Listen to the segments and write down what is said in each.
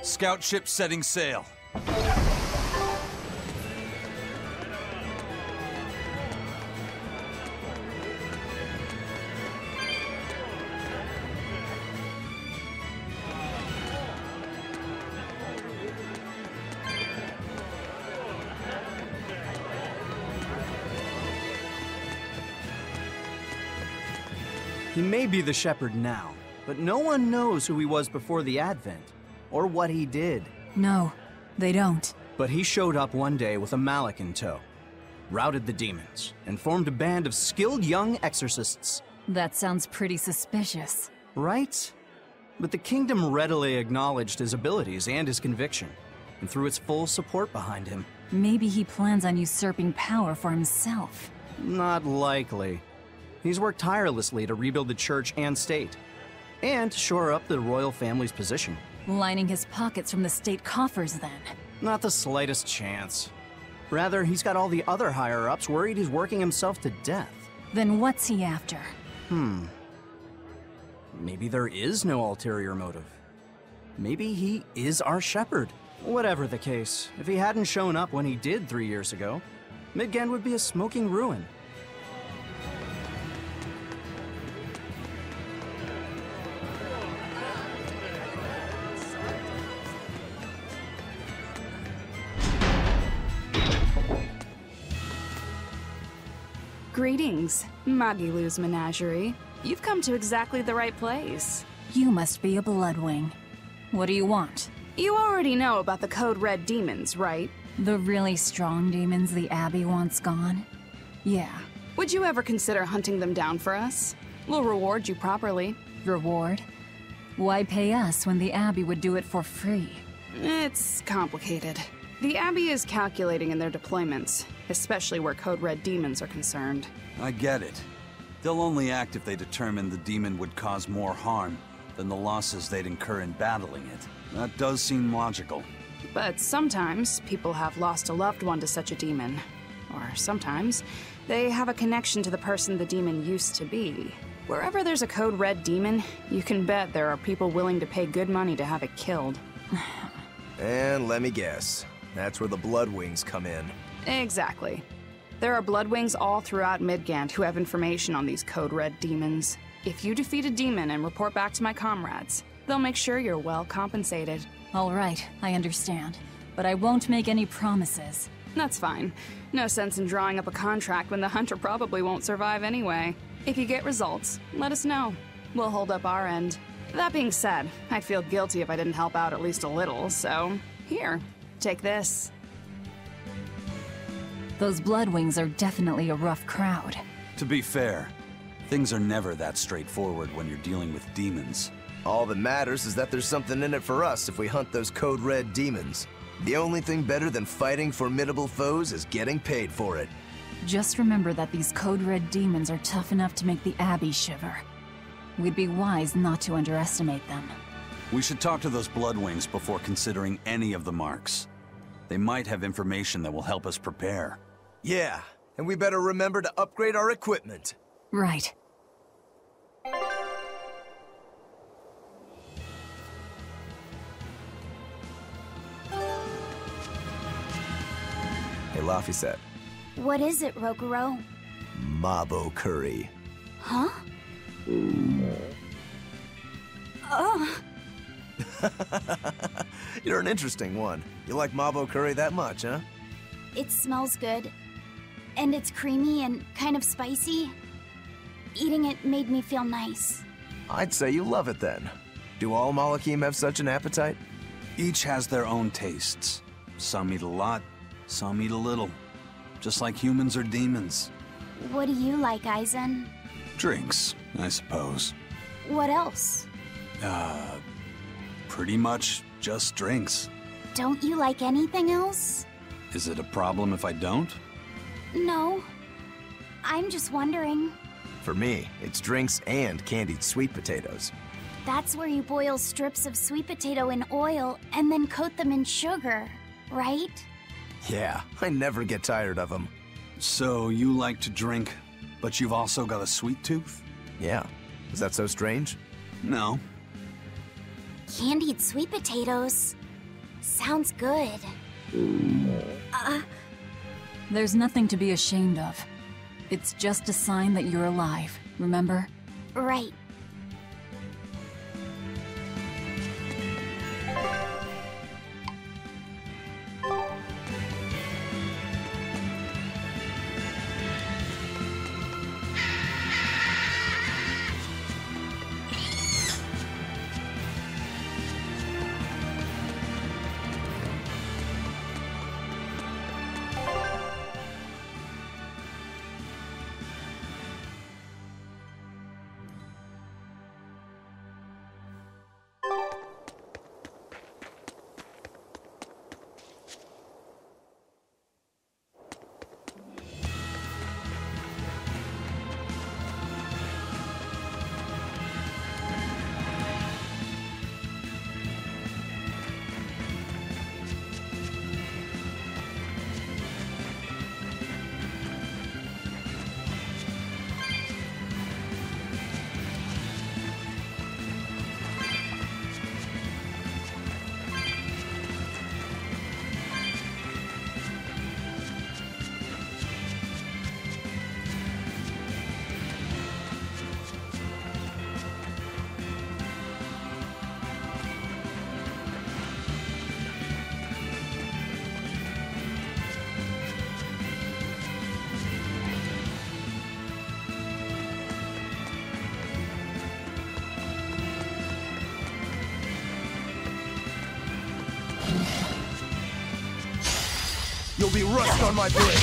Scout ship setting sail. He may be the shepherd now, but no one knows who he was before the Advent, or what he did. No, they don't. But he showed up one day with a mallet in tow, routed the demons, and formed a band of skilled young exorcists. That sounds pretty suspicious. Right? But the kingdom readily acknowledged his abilities and his conviction, and threw its full support behind him. Maybe he plans on usurping power for himself. Not likely. He's worked tirelessly to rebuild the church and state, and shore up the royal family's position. Lining his pockets from the state coffers, then. Not the slightest chance. Rather, he's got all the other higher-ups worried he's working himself to death. Then what's he after? Maybe there is no ulterior motive. Maybe he is our shepherd. Whatever the case, if he hadn't shown up when he did 3 years ago, Midgand would be a smoking ruin. Greetings, Magilou's menagerie. You've come to exactly the right place. You must be a Bloodwing. What do you want? You already know about the Code Red demons, right? The really strong demons the Abbey wants gone? Yeah. Would you ever consider hunting them down for us? We'll reward you properly. Reward? Why pay us when the Abbey would do it for free? It's complicated. The Abbey is calculating in their deployments, especially where Code Red demons are concerned. I get it. They'll only act if they determine the demon would cause more harm than the losses they'd incur in battling it. That does seem logical. But sometimes people have lost a loved one to such a demon. Or sometimes they have a connection to the person the demon used to be. Wherever there's a Code Red demon, you can bet there are people willing to pay good money to have it killed. And let me guess, that's where the Bloodwings come in. Exactly. There are Bloodwings all throughout Midgand who have information on these Code Red demons. If you defeat a demon and report back to my comrades, they'll make sure you're well compensated. All right, I understand. But I won't make any promises. That's fine. No sense in drawing up a contract when the hunter probably won't survive anyway. If you get results, let us know. We'll hold up our end. That being said, I'd feel guilty if I didn't help out at least a little, so here, take this. Those Bloodwings are definitely a rough crowd. To be fair, things are never that straightforward when you're dealing with demons. All that matters is that there's something in it for us if we hunt those Code Red demons. The only thing better than fighting formidable foes is getting paid for it. Just remember that these Code Red demons are tough enough to make the Abbey shiver. We'd be wise not to underestimate them. We should talk to those Bloodwings before considering any of the marks. They might have information that will help us prepare. Yeah, and we better remember to upgrade our equipment. Right. Hey, Laphicet. What is it, Rokuro? Mabo curry. Huh? You're an interesting one. You like Mabo curry that much, huh? It smells good. And it's creamy and kind of spicy. Eating it made me feel nice. I'd say you love it then. Do all Malakim have such an appetite? Each has their own tastes. Some eat a lot, some eat a little. Just like humans or demons. What do you like, Aizen? Drinks, I suppose. What else? Pretty much just drinks. Don't you like anything else? Is it a problem if I don't? No. I'm just wondering. For me, it's drinks and candied sweet potatoes. That's where you boil strips of sweet potato in oil and then coat them in sugar, right? Yeah, I never get tired of them. So you like to drink, but you've also got a sweet tooth? Yeah. Is that so strange? No. Candied sweet potatoes. Sounds good. There's nothing to be ashamed of. It's just a sign that you're alive, remember? Right. You'll be rust on my blade.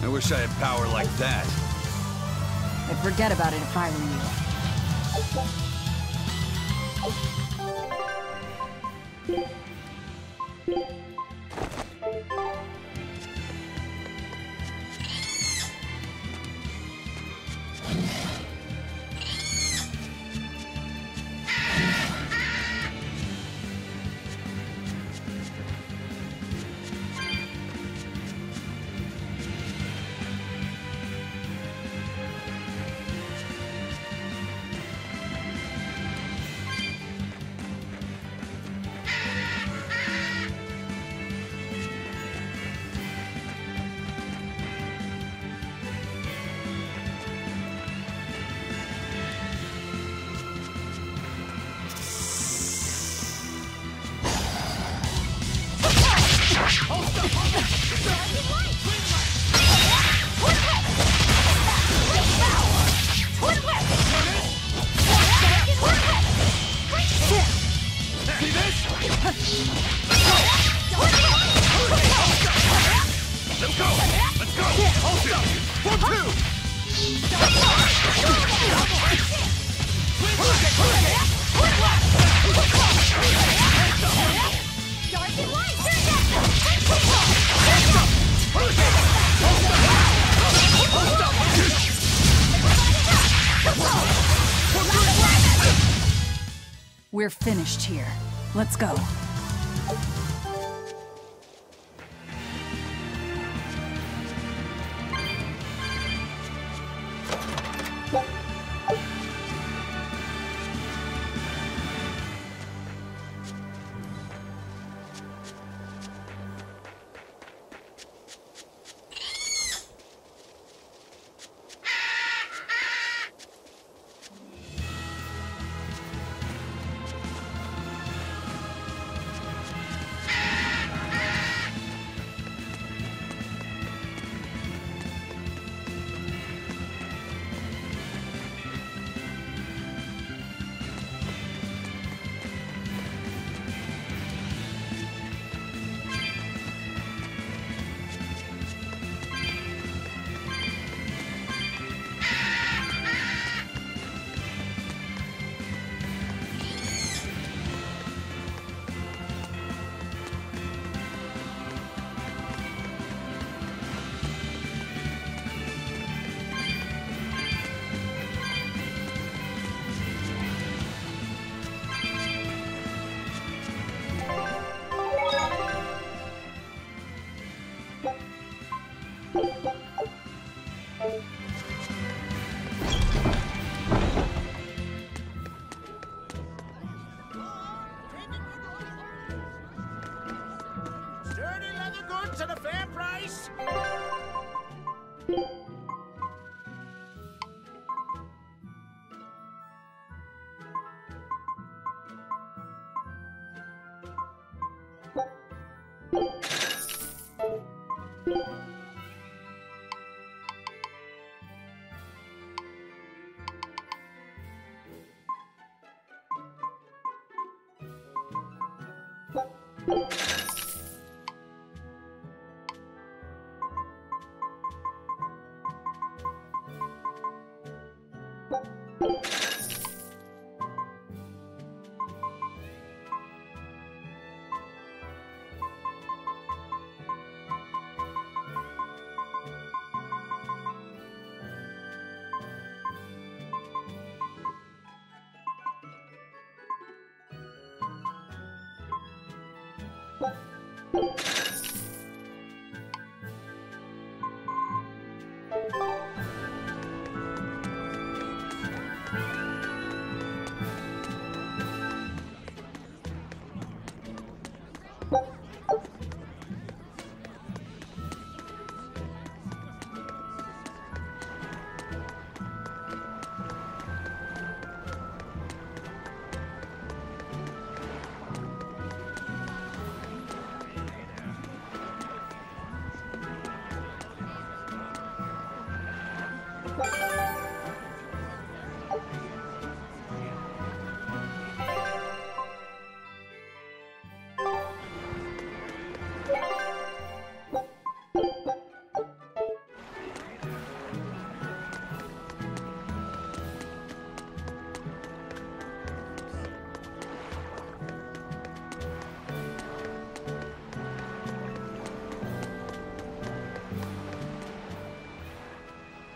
I wish I had power like that. I'd forget about it if I were you. We're finished here. Let's go.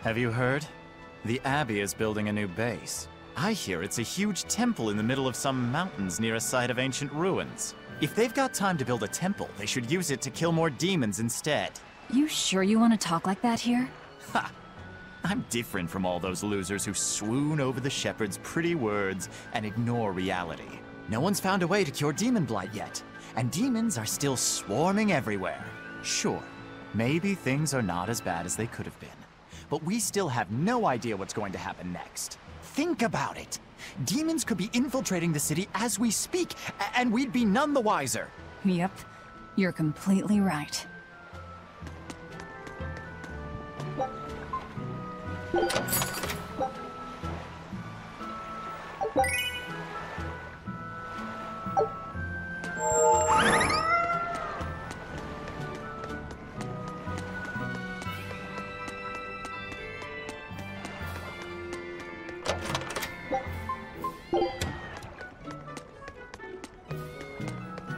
Have you heard? The Abbey is building a new base. I hear it's a huge temple in the middle of some mountains near a site of ancient ruins. If they've got time to build a temple, they should use it to kill more demons instead. You sure you want to talk like that here? Ha! I'm different from all those losers who swoon over the shepherd's pretty words and ignore reality. No one's found a way to cure demon blight yet, and demons are still swarming everywhere. Sure, maybe things are not as bad as they could have been, but we still have no idea what's going to happen next. Think about it. Demons could be infiltrating the city as we speak, and we'd be none the wiser. Yep, you're completely right.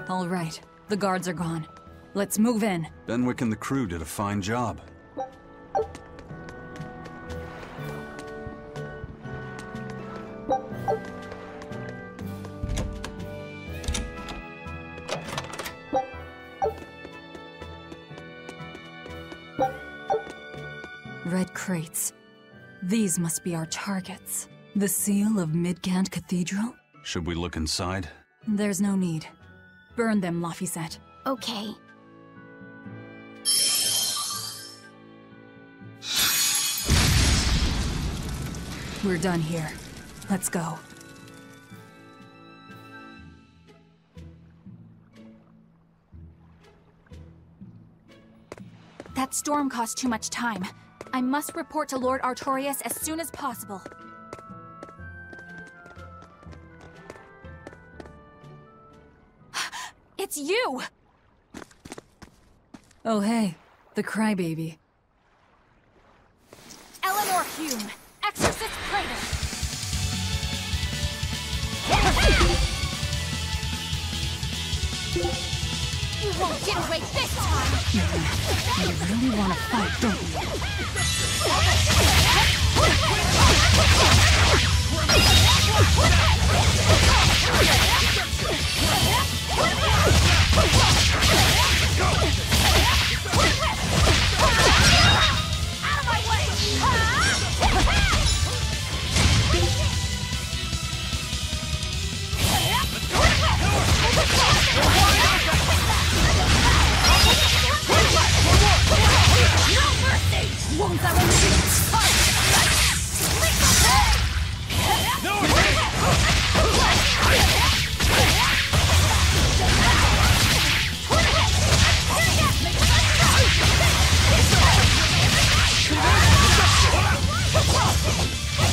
All right, the guards are gone. Let's move in. Benwick and the crew did a fine job. Red crates. These must be our targets. The seal of Midgand Cathedral? Should we look inside? There's no need. Burn them, Laphicet. Okay. We're done here. Let's go. That storm cost too much time. I must report to Lord Artorius as soon as possible. It's you! Oh hey, the crybaby. Eleanor Hume, Exorcist Praetor! You won't get away this time! You really want to fight, don't Out of my way! No mercy! Won't that one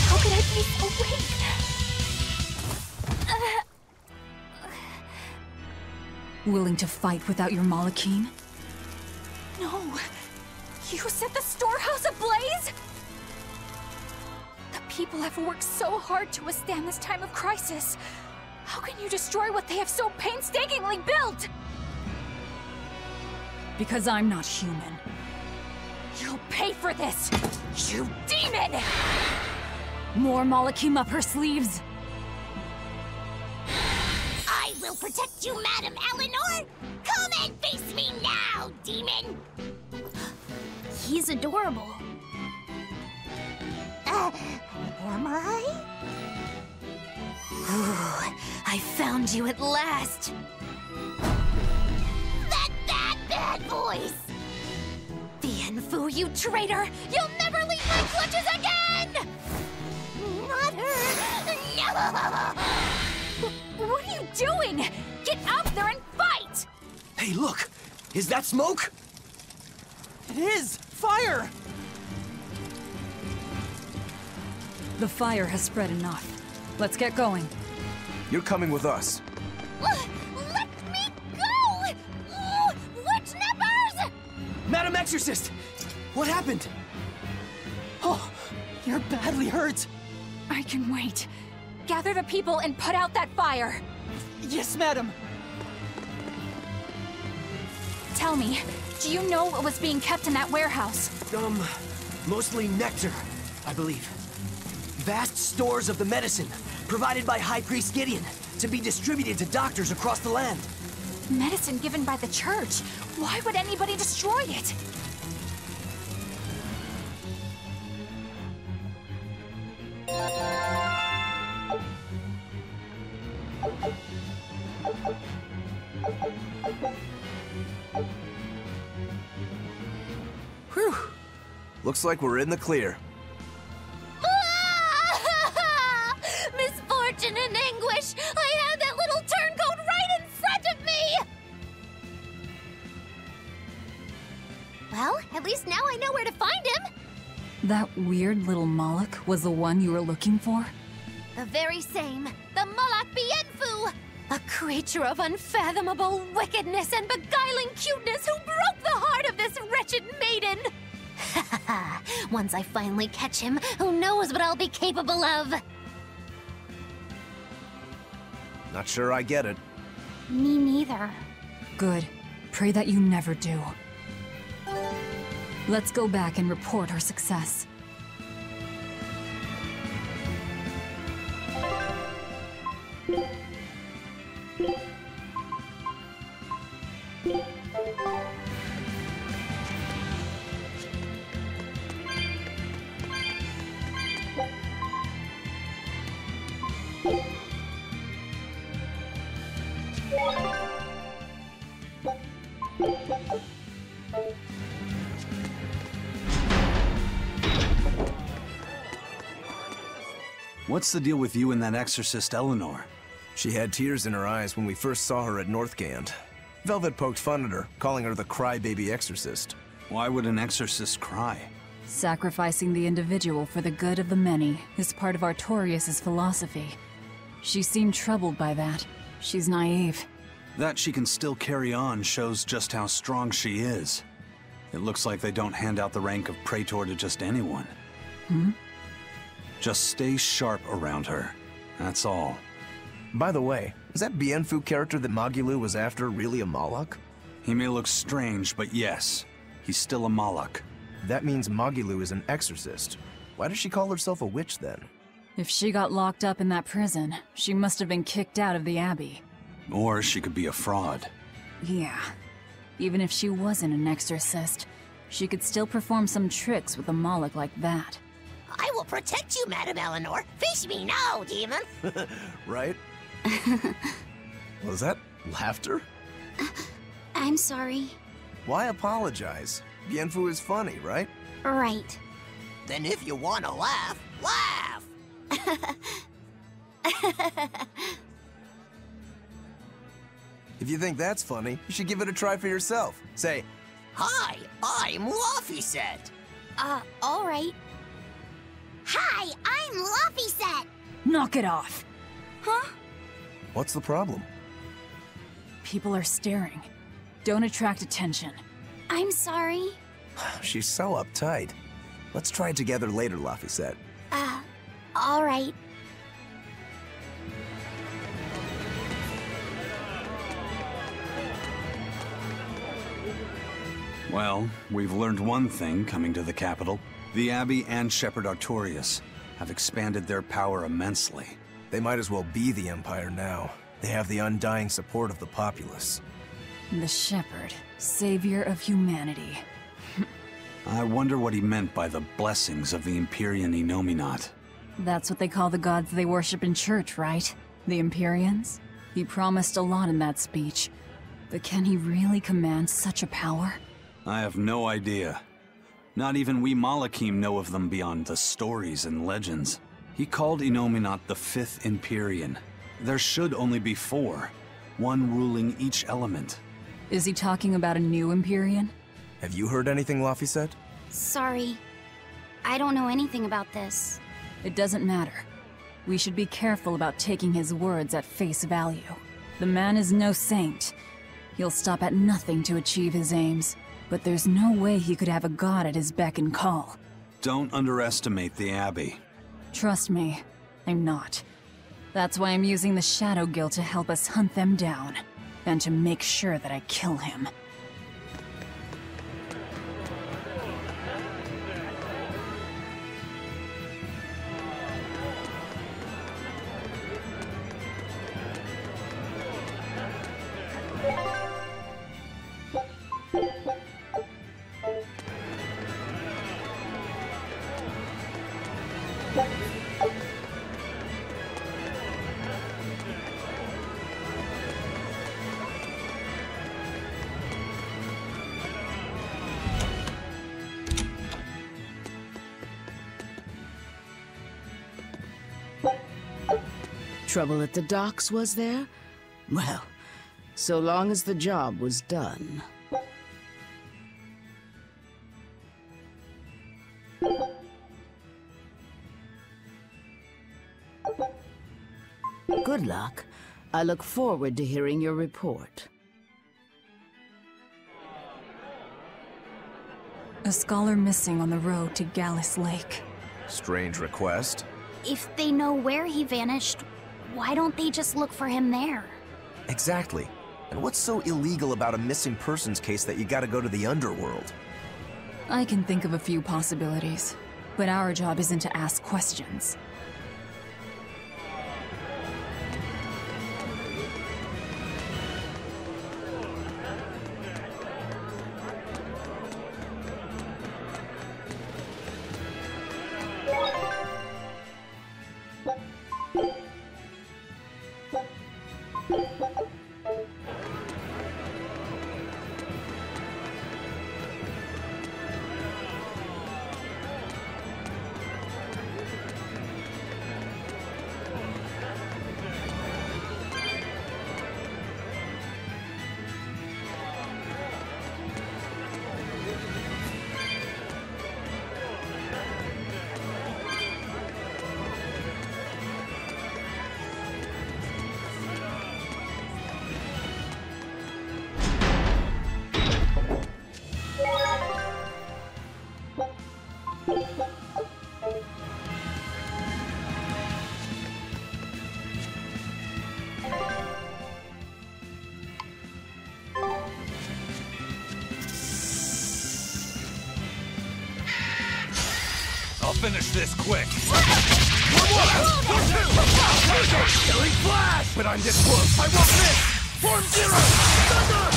How could I be so weak? Willing to fight without your Malachine? No! You set the storehouse ablaze?! The people have worked so hard to withstand this time of crisis. How can you destroy what they have so painstakingly built? Because I'm not human. You'll pay for this, you demon! More Malachim up her sleeves! I will protect you, Madam Eleanor! Come and face me now, demon! He's adorable. Am I? I found you at last! That bad voice! Bienfu, you traitor! You'll never leave my clutches again! Not her! No! What are you doing? Get out there and fight! Hey, look! Is that smoke? It is! Fire! The fire has spread enough. Let's get going. You're coming with us. Let me go! Witch nippers! Madam Exorcist! What happened? Oh, you're badly hurt. I can wait. Gather the people and put out that fire. Yes, madam. Tell me, do you know what was being kept in that warehouse? Mostly nectar, I believe. Vast stores of the medicine, provided by High Priest Gideon, to be distributed to doctors across the land. Medicine given by the church. Why would anybody destroy it? Whew. Looks like we're in the clear. Misfortune and anguish! I had that little turncoat right in front of me! Well, at least now I know where to find him! That weird little Moloch was the one you were looking for? The very same. The Moloch Bienfu! A creature of unfathomable wickedness and beguiling cuteness who broke the heart of this wretched maiden! Once I finally catch him, who knows what I'll be capable of? Not sure I get it. Me neither. Good. Pray that you never do. Let's go back and report our success. What's the deal with you and that exorcist Eleanor? She had tears in her eyes when we first saw her at Northgand. Velvet poked fun at her, calling her the crybaby exorcist. Why would an exorcist cry? Sacrificing the individual for the good of the many is part of Artorias' philosophy. She seemed troubled by that. She's naive. That she can still carry on shows just how strong she is. It looks like they don't hand out the rank of Praetor to just anyone. Just stay sharp around her. That's all. By the way, is that Bienfu character that Magulu was after really a Moloch? He may look strange, but yes, he's still a Moloch. That means Magulu is an exorcist. Why does she call herself a witch then? If she got locked up in that prison, she must have been kicked out of the Abbey. Or she could be a fraud. Yeah. Even if she wasn't an exorcist, she could still perform some tricks with a Moloch like that. I will protect you, Madam Eleanor. Face me now, demon. Right? Was that laughter? I'm sorry. Why apologize? Bienfu is funny, right? Right. Then if you want to laugh, laugh! If you think that's funny, you should give it a try for yourself. Say, Hi, I'm Laufeyset. All right. Hi, I'm Laufeyset. Knock it off! what's the problem? People are staring. Don't attract attention. I'm sorry. She's so uptight. Let's try it together later, Laphicet. All right. Well, we've learned one thing coming to the capital. The Abbey and Shepherd Artorius have expanded their power immensely. They might as well be the Empire now. They have the undying support of the populace. The Shepherd, savior of humanity. I wonder what he meant by the blessings of the Empyrean Innominat. That's what they call the gods they worship in church, right? The Empyreans? He promised a lot in that speech. But can he really command such a power? I have no idea. Not even we Malakim know of them beyond the stories and legends. He called Innominat the 5th Empyrean. There should only be 4, one ruling each element. Is he talking about a new Empyrean? Have you heard anything, Laphicet? Sorry. I don't know anything about this. It doesn't matter. We should be careful about taking his words at face value. The man is no saint. He'll stop at nothing to achieve his aims. But there's no way he could have a god at his beck and call. Don't underestimate the Abbey. Trust me, I'm not. That's why I'm using the Shadow Guild to help us hunt them down. And to make sure that I kill him. Trouble at the docks, was there? Well, so long as the job was done. Good luck. I look forward to hearing your report. A scholar missing on the road to Gallus Lake. Strange request. If they know where he vanished, why don't they just look for him there? Exactly. And what's so illegal about a missing persons case that you gotta go to the underworld? I can think of a few possibilities, but our job isn't to ask questions. Finish this quick. Killing flash! But I'm this close. I won't miss! Form 0! Thunder!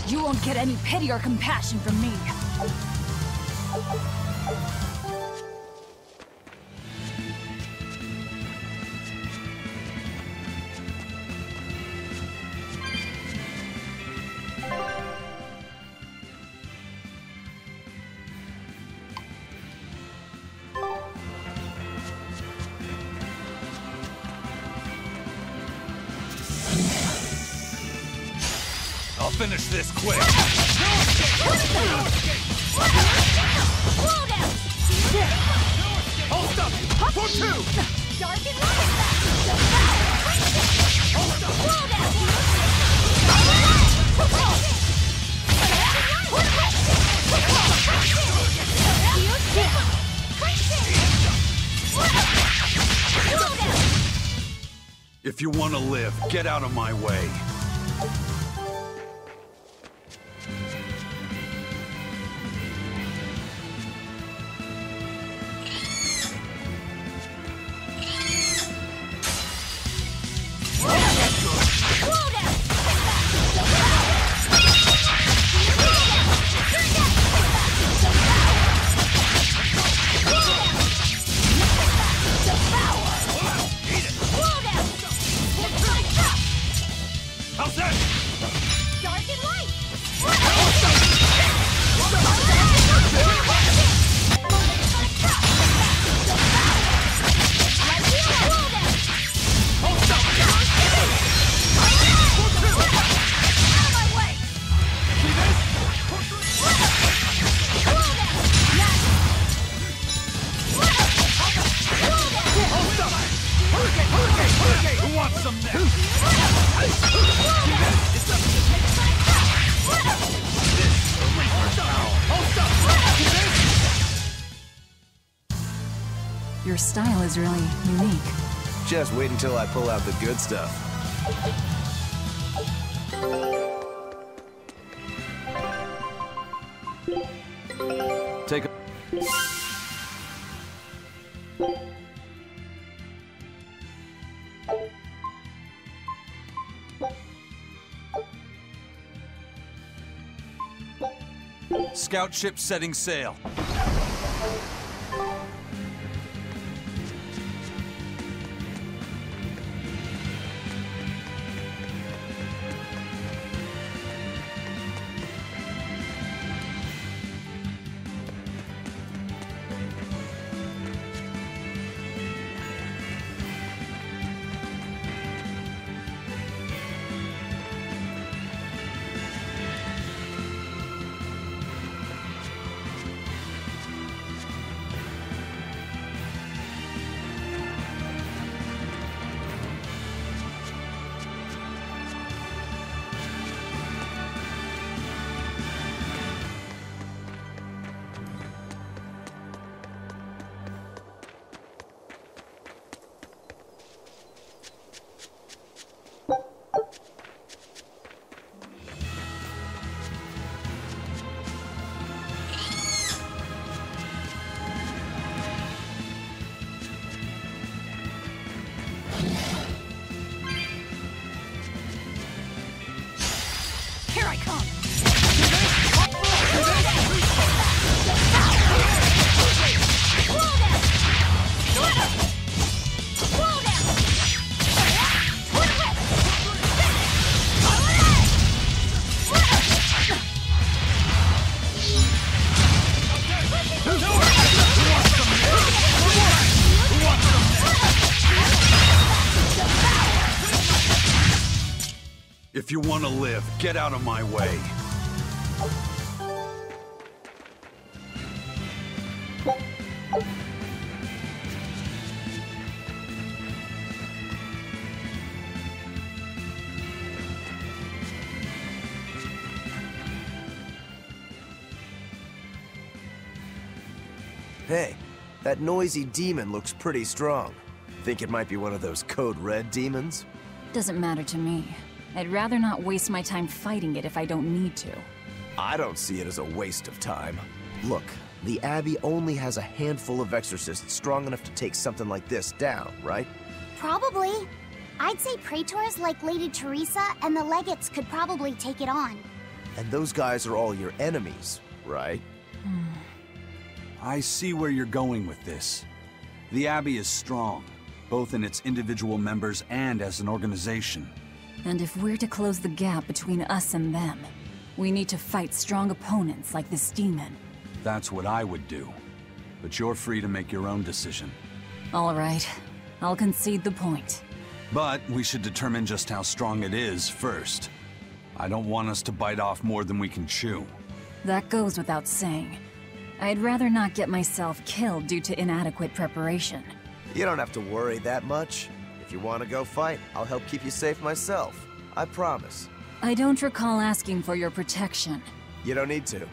You won't get any pity or compassion from me. finish this quick! Hold up! For two! Dark and If you want to live, get out of my way. How's that? dark and light. Who wants some next? Your style is really unique. Just wait until I pull out the good stuff. Take a... Scout ship setting sail. Here I come. If you want to live, get out of my way. Hey, that noisy demon looks pretty strong. Think it might be one of those Code Red demons? Doesn't matter to me. I'd rather not waste my time fighting it if I don't need to. I don't see it as a waste of time. Look, the Abbey only has a handful of exorcists strong enough to take something like this down, right? Probably. I'd say praetors like Lady Teresa and the legates could probably take it on. And those guys are all your enemies, right? I see where you're going with this. The Abbey is strong, both in its individual members and as an organization. And if we're to close the gap between us and them, we need to fight strong opponents like this demon. That's what I would do. But you're free to make your own decision. All right. I'll concede the point. But we should determine just how strong it is first. I don't want us to bite off more than we can chew. That goes without saying. I'd rather not get myself killed due to inadequate preparation. You don't have to worry that much. If you want to go fight, I'll help keep you safe myself. I promise. I don't recall asking for your protection. You don't need to.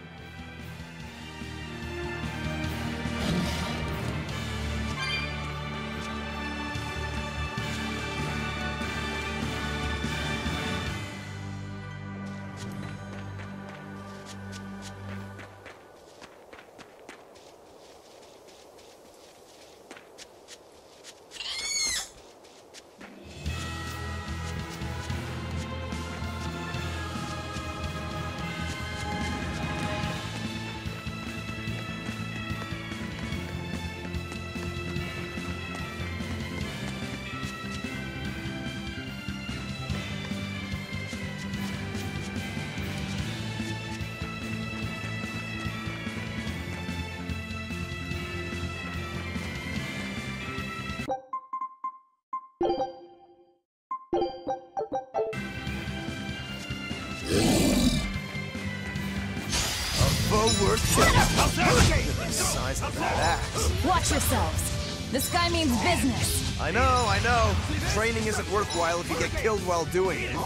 The size of that axe. Watch yourselves. This guy means business. I know. Training isn't worthwhile if you get killed while doing it.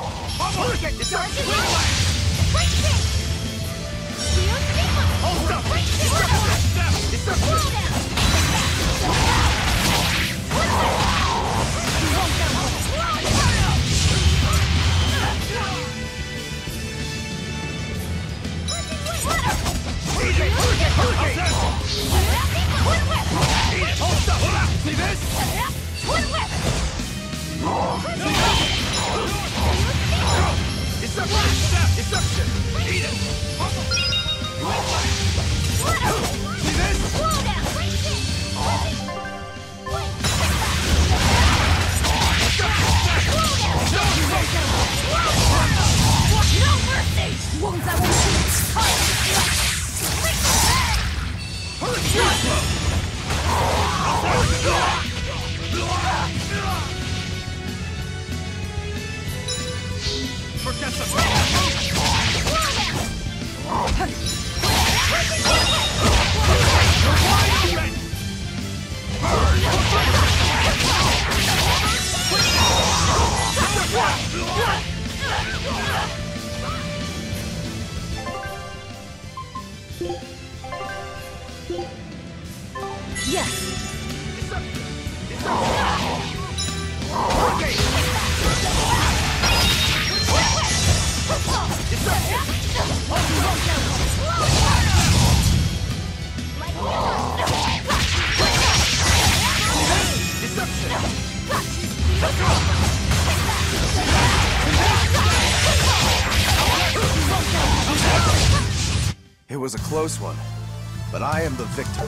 See this? Deception! Eat it! See this? No mercy! Wounds that Forget the It was a close one, but I am the victor.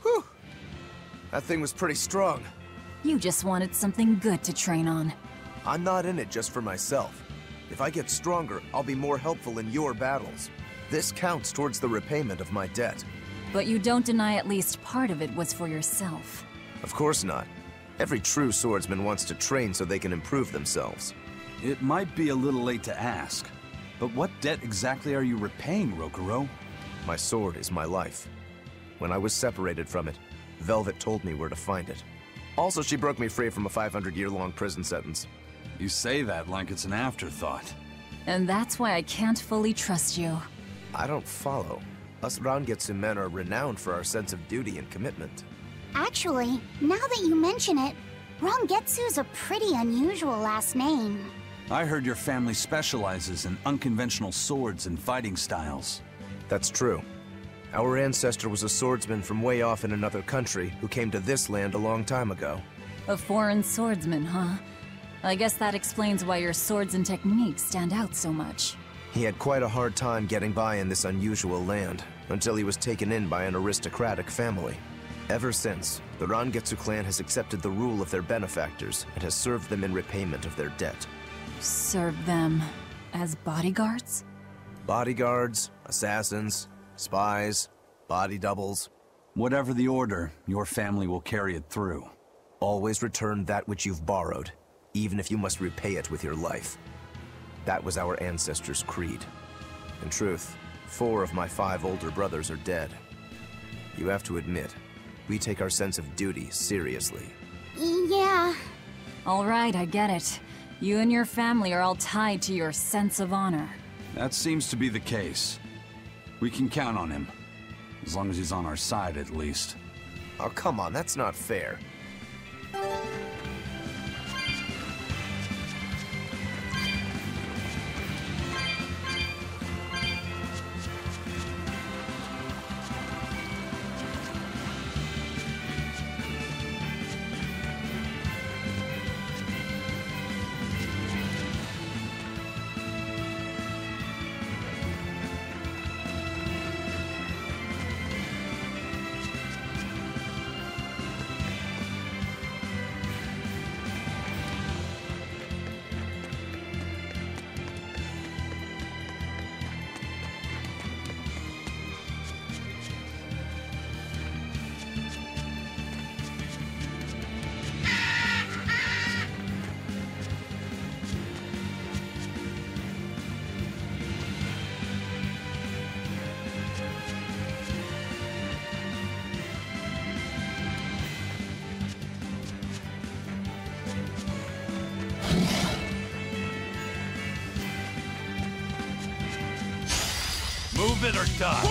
Whew. That thing was pretty strong. You just wanted something good to train on. I'm not in it just for myself. If I get stronger, I'll be more helpful in your battles. This counts towards the repayment of my debt. But you don't deny at least part of it was for yourself. Of course not. Every true swordsman wants to train so they can improve themselves. It might be a little late to ask, but what debt exactly are you repaying, Rokuro? My sword is my life. When I was separated from it, Velvet told me where to find it. Also, she broke me free from a 500-year-long prison sentence. You say that like it's an afterthought. And that's why I can't fully trust you. I don't follow. Us Rangetsu men are renowned for our sense of duty and commitment. Actually, now that you mention it, Rangetsu's a pretty unusual last name. I heard your family specializes in unconventional swords and fighting styles. That's true. Our ancestor was a swordsman from way off in another country who came to this land a long time ago. A foreign swordsman, huh? I guess that explains why your swords and techniques stand out so much. He had quite a hard time getting by in this unusual land, until he was taken in by an aristocratic family. Ever since, the Rangetsu clan has accepted the rule of their benefactors and has served them in repayment of their debt. Serve them as bodyguards? Bodyguards, assassins, spies, body doubles. Whatever the order, your family will carry it through. Always return that which you've borrowed, even if you must repay it with your life. That was our ancestors' creed. In truth, 4 of my 5 older brothers are dead. You have to admit, we take our sense of duty seriously. Yeah. All right, I get it. You and your family are all tied to your sense of honor. That seems to be the case. We can count on him. As long as he's on our side, at least. Oh, come on, that's not fair. Move it or die.